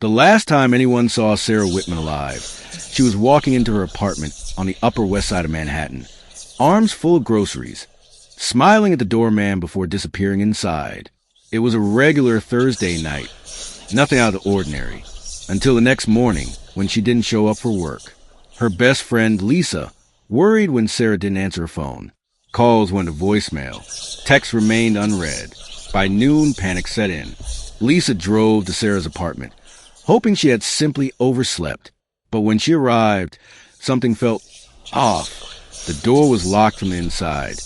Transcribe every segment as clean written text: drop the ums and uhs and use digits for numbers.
The last time anyone saw Sarah Whitman alive, she was walking into her apartment on the Upper West Side of Manhattan, arms full of groceries, smiling at the doorman before disappearing inside. It was a regular Thursday night, nothing out of the ordinary, until the next morning when she didn't show up for work. Her best friend, Lisa, worried when Sarah didn't answer her phone. Calls went to voicemail. Texts remained unread. By noon, panic set in. Lisa drove to Sarah's apartment, hoping she had simply overslept. But when she arrived, something felt off. The door was locked from the inside.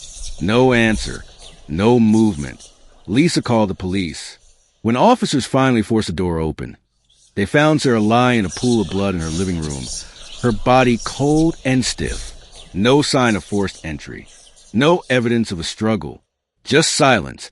No answer. No movement. Lisa called the police. When officers finally forced the door open, they found Sarah lying in a pool of blood in her living room, her body cold and stiff. No sign of forced entry. No evidence of a struggle. Just silence,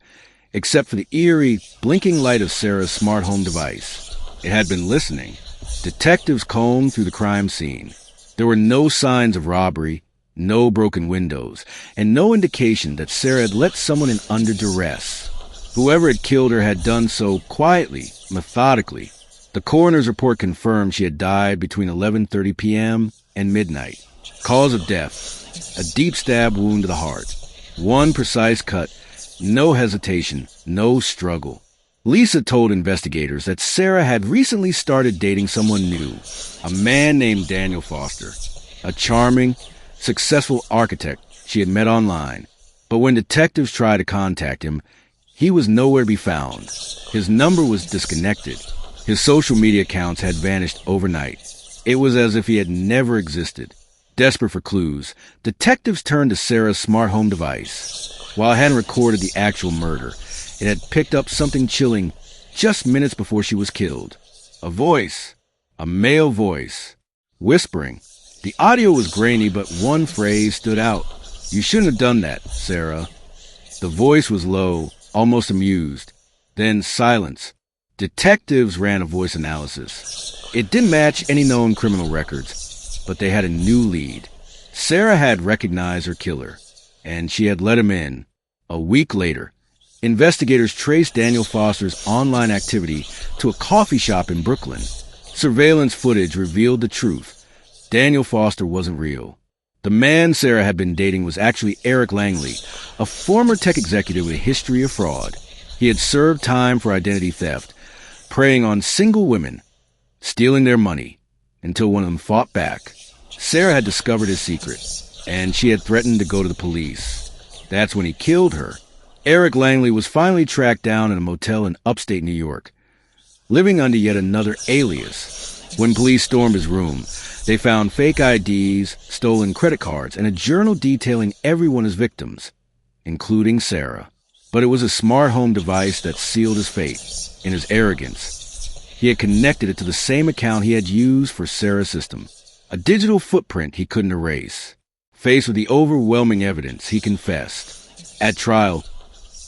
except for the eerie, blinking light of Sarah's smart home device. It had been listening. Detectives combed through the crime scene. There were no signs of robbery, no broken windows, and no indication that Sarah had let someone in under duress. Whoever had killed her had done so quietly, methodically. The coroner's report confirmed she had died between 11:30 p.m. and midnight. Cause of death: a deep stab wound to the heart. One precise cut, no hesitation, no struggle. Lisa told investigators that Sarah had recently started dating someone new, a man named Daniel Foster, a charming, successful architect she had met online. But when detectives tried to contact him, he was nowhere to be found. His number was disconnected. His social media accounts had vanished overnight. It was as if he had never existed. Desperate for clues, detectives turned to Sarah's smart home device. While it hadn't recorded the actual murder, it had picked up something chilling just minutes before she was killed. A voice. A male voice. Whispering. The audio was grainy, but one phrase stood out. "You shouldn't have done that, Sarah." The voice was low, almost amused. Then silence. Detectives ran a voice analysis. It didn't match any known criminal records, but they had a new lead. Sarah had recognized her killer, and she had let him in. A week later, investigators traced Daniel Foster's online activity to a coffee shop in Brooklyn. Surveillance footage revealed the truth. Daniel Foster wasn't real. The man Sarah had been dating was actually Eric Langley, a former tech executive with a history of fraud. He had served time for identity theft, preying on single women, stealing their money, until one of them fought back. Sarah had discovered his secret, and she had threatened to go to the police. That's when he killed her. Eric Langley was finally tracked down in a motel in upstate New York, living under yet another alias. When police stormed his room, they found fake IDs, stolen credit cards, and a journal detailing everyone as victims, including Sarah. But it was a smart home device that sealed his fate. In his arrogance, he had connected it to the same account he had used for Sarah's system, a digital footprint he couldn't erase. Faced with the overwhelming evidence, he confessed. At trial,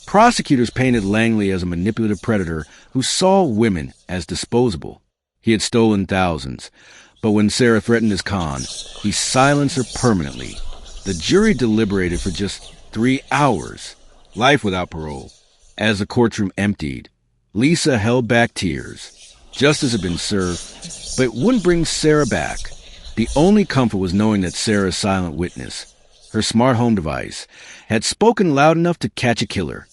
prosecutors painted Langley as a manipulative predator who saw women as disposable. He had stolen thousands, but when Sarah threatened his con, he silenced her permanently. The jury deliberated for just 3 hours, life without parole. As the courtroom emptied, Lisa held back tears. Justice had been served, but it wouldn't bring Sarah back. The only comfort was knowing that Sarah's silent witness, her smart home device, had spoken loud enough to catch a killer.